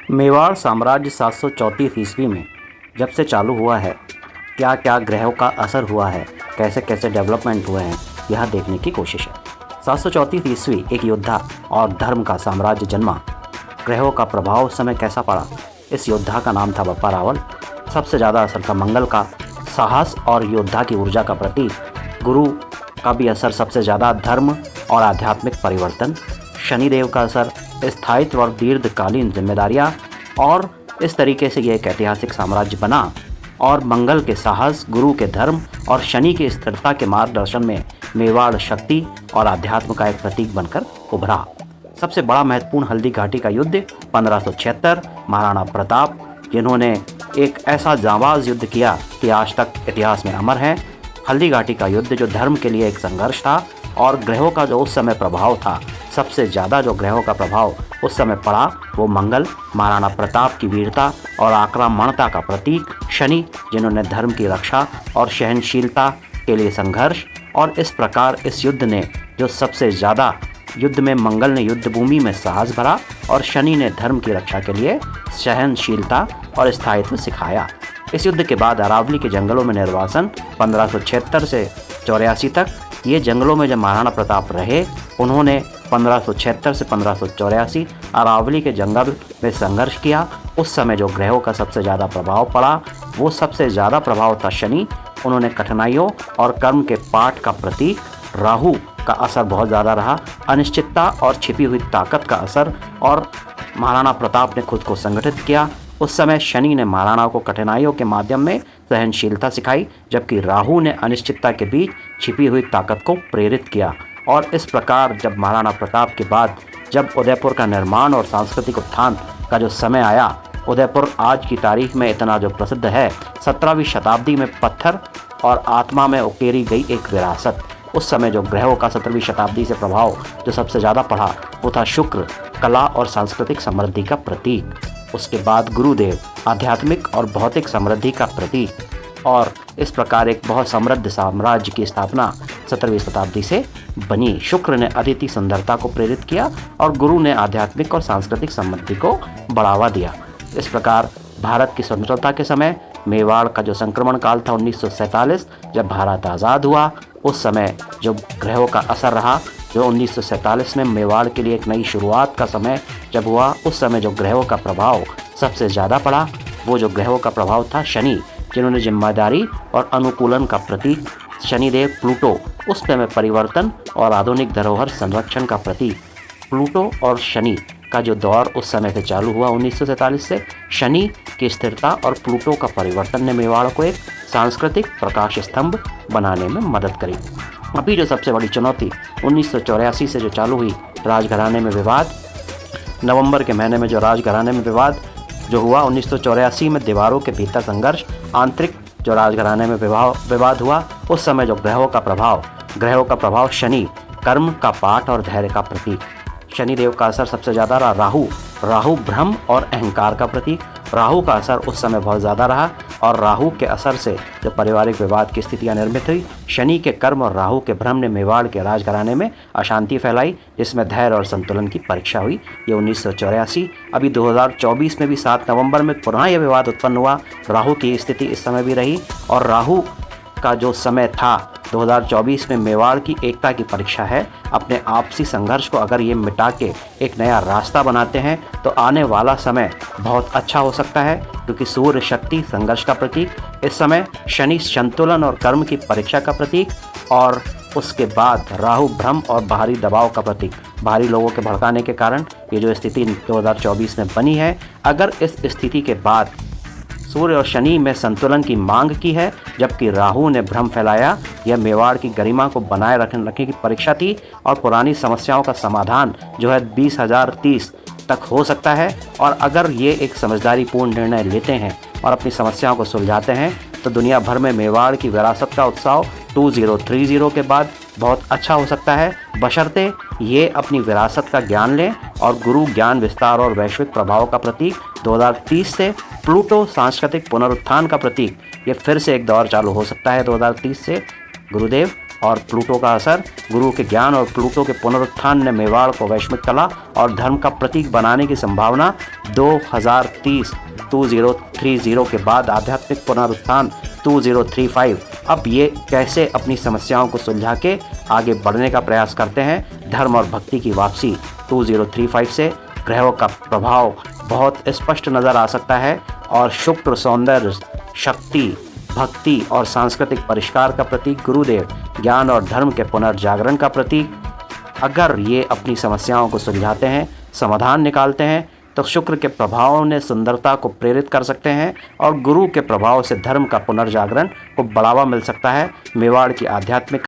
मेवाड़ साम्राज्य 734 ईस्वी में जब से चालू हुआ है, क्या क्या ग्रहों का असर हुआ है, कैसे कैसे डेवलपमेंट हुए हैं, यह देखने की कोशिश है। 734 ईस्वी एक योद्धा और धर्म का साम्राज्य जन्मा। ग्रहों का प्रभाव उस समय कैसा पड़ा? इस योद्धा का नाम था बप्पा रावल। सबसे ज़्यादा असर था मंगल का, साहस और योद्धा की ऊर्जा का प्रतीक। गुरु का भी असर सबसे ज़्यादा, धर्म और आध्यात्मिक परिवर्तन। शनिदेव का असर, स्थायित्व और दीर्घकालीन जिम्मेदारियां। और इस तरीके से यह एक ऐतिहासिक साम्राज्य बना। और मंगल के साहस, गुरु के धर्म और शनि की स्थिरता के मार्गदर्शन में मेवाड़ शक्ति और आध्यात्म का एक प्रतीक बनकर उभरा। सबसे बड़ा महत्वपूर्ण हल्दी घाटी का युद्ध 1576, महाराणा प्रताप, जिन्होंने एक ऐसा जांबाज युद्ध किया कि आज तक इतिहास में अमर है। हल्दी घाटी का युद्ध जो धर्म के लिए एक संघर्ष था, और ग्रहों का जो उस समय प्रभाव था, सबसे ज़्यादा जो ग्रहों का प्रभाव उस समय पड़ा वो मंगल, महाराणा प्रताप की वीरता और आक्रामकता का प्रतीक, शनि जिन्होंने धर्म की रक्षा और सहनशीलता के लिए संघर्ष। और इस प्रकार इस युद्ध ने जो सबसे ज़्यादा, युद्ध में मंगल ने युद्ध भूमि में साहस भरा और शनि ने धर्म की रक्षा के लिए सहनशीलता और स्थायित्व सिखाया। इस युद्ध के बाद अरावली के जंगलों में निर्वासन 1576 से 84 तक। ये जंगलों में जब महाराणा प्रताप रहे, उन्होंने 1576 से 1584 अरावली के जंगल में संघर्ष किया। उस समय जो ग्रहों का सबसे ज़्यादा प्रभाव पड़ा, वो सबसे ज़्यादा प्रभाव था शनि। उन्होंने कठिनाइयों और कर्म के पाठ का प्रतीक। राहु का असर बहुत ज़्यादा रहा, अनिश्चितता और छिपी हुई ताकत का असर। और महाराणा प्रताप ने खुद को संगठित किया। उस समय शनि ने महाराणा को कठिनाइयों के माध्यम में सहनशीलता सिखाई, जबकि राहु ने अनिश्चितता के बीच छिपी हुई ताकत को प्रेरित किया। और इस प्रकार जब महाराणा प्रताप के बाद जब उदयपुर का निर्माण और सांस्कृतिक उत्थान का जो समय आया, उदयपुर आज की तारीख में इतना जो प्रसिद्ध है, 17वीं शताब्दी में पत्थर और आत्मा में उकेरी गई एक विरासत। उस समय जो ग्रहों का 17वीं शताब्दी से प्रभाव जो सबसे ज़्यादा पड़ा वो था शुक्र, कला और सांस्कृतिक समृद्धि का प्रतीक। उसके बाद गुरुदेव, आध्यात्मिक और भौतिक समृद्धि का प्रतीक। और इस प्रकार एक बहुत समृद्ध साम्राज्य की स्थापना 17वीं शताब्दी से बनी। शुक्र ने अदिति सुंदरता को प्रेरित किया और गुरु ने आध्यात्मिक और सांस्कृतिक समृद्धि को बढ़ावा दिया। इस प्रकार भारत की स्वतंत्रता के समय मेवाड़ का जो संक्रमण काल था 1947, जब भारत आज़ाद हुआ, उस समय जो ग्रहों का असर रहा, जो 1947 में मेवाड़ के लिए एक नई शुरुआत का समय जब हुआ, उस समय जो ग्रहों का प्रभाव सबसे ज़्यादा पड़ा, वो जो ग्रहों का प्रभाव था शनि, जिन्होंने जिम्मेदारी और अनुकूलन का प्रतीक। शनिदेव प्लूटो, उस समय परिवर्तन और आधुनिक धरोहर संरक्षण का प्रतीक। प्लूटो और शनि का जो दौर उस समय से चालू हुआ 1947 से, शनि की स्थिरता और प्लूटो का परिवर्तन ने मेवाड़ को एक सांस्कृतिक प्रकाश स्तंभ बनाने में मदद करी। अभी जो सबसे बड़ी चुनौती 1984 से जो चालू हुई, राजघराने में विवाद। नवंबर के महीने में जो राजघराने में विवाद जो हुआ, 1984 में दीवारों के भीतर संघर्ष, आंतरिक जो राजघराने में विवाद हुआ, उस समय जो ग्रहों का प्रभाव शनि, कर्म का पाठ और धैर्य का प्रतीक। शनिदेव का असर सबसे ज़्यादा रहा। राहु भ्रम और अहंकार का प्रतीक। राहु का असर उस समय बहुत ज़्यादा रहा, और राहु के असर से जो पारिवारिक विवाद की स्थितियां निर्मित हुई। शनि के कर्म और राहु के भ्रम ने मेवाड़ के राजघराने में अशांति फैलाई, जिसमें धैर्य और संतुलन की परीक्षा हुई। ये 1984। अभी 2024 में भी 7 नवंबर में पुनः यह विवाद उत्पन्न हुआ। राहु की स्थिति इस समय भी रही, और राहु का जो समय था 2024 में मेवाड़ की एकता की परीक्षा है। अपने आपसी संघर्ष को अगर ये मिटा के एक नया रास्ता बनाते हैं तो आने वाला समय बहुत अच्छा हो सकता है, क्योंकि सूर्य शक्ति संघर्ष का प्रतीक। इस समय शनि संतुलन और कर्म की परीक्षा का प्रतीक, और उसके बाद राहु भ्रम और बाहरी दबाव का प्रतीक। बाहरी लोगों के भड़काने के कारण ये जो स्थिति 2024 में बनी है, अगर इस स्थिति के बाद सूर्य और शनि में संतुलन की मांग की है, जबकि राहु ने भ्रम फैलाया, यह मेवाड़ की गरिमा को बनाए रखने की परीक्षा थी। और पुरानी समस्याओं का समाधान जो है 2030 तक हो सकता है। और अगर ये एक समझदारीपूर्ण निर्णय लेते हैं और अपनी समस्याओं को सुलझाते हैं, तो दुनिया भर में मेवाड़ की विरासत का उत्सव 2030 के बाद बहुत अच्छा हो सकता है, बशर्ते ये अपनी विरासत का ज्ञान लें। और गुरु ज्ञान विस्तार और वैश्विक प्रभाव का प्रतीक 2030 से, प्लूटो सांस्कृतिक पुनरुत्थान का प्रतीक। ये फिर से एक दौर चालू हो सकता है 2030 से। गुरुदेव और प्लूटो का असर। गुरु के ज्ञान और प्लूटो के पुनरुत्थान ने मेवाड़ को वैश्विक कला और धर्म का प्रतीक बनाने की संभावना। 2030 के बाद आध्यात्मिक पुनरुत्थान 2035। अब ये कैसे अपनी समस्याओं को सुलझा के आगे बढ़ने का प्रयास करते हैं। धर्म और भक्ति की वापसी 2035 से ग्रहों का प्रभाव बहुत स्पष्ट नज़र आ सकता है और शुक्र सौंदर्य, शक्ति, भक्ति और सांस्कृतिक परिष्कार का प्रतीक, गुरुदेव ज्ञान और धर्म के पुनर्जागरण का प्रतीक। अगर ये अपनी समस्याओं को सुलझाते हैं, समाधान निकालते हैं, तो शुक्र के प्रभाव ने सुंदरता को प्रेरित कर सकते हैं और गुरु के प्रभाव से धर्म का पुनर्जागरण को बढ़ावा मिल सकता है। मेवाड़ की आध्यात्मिक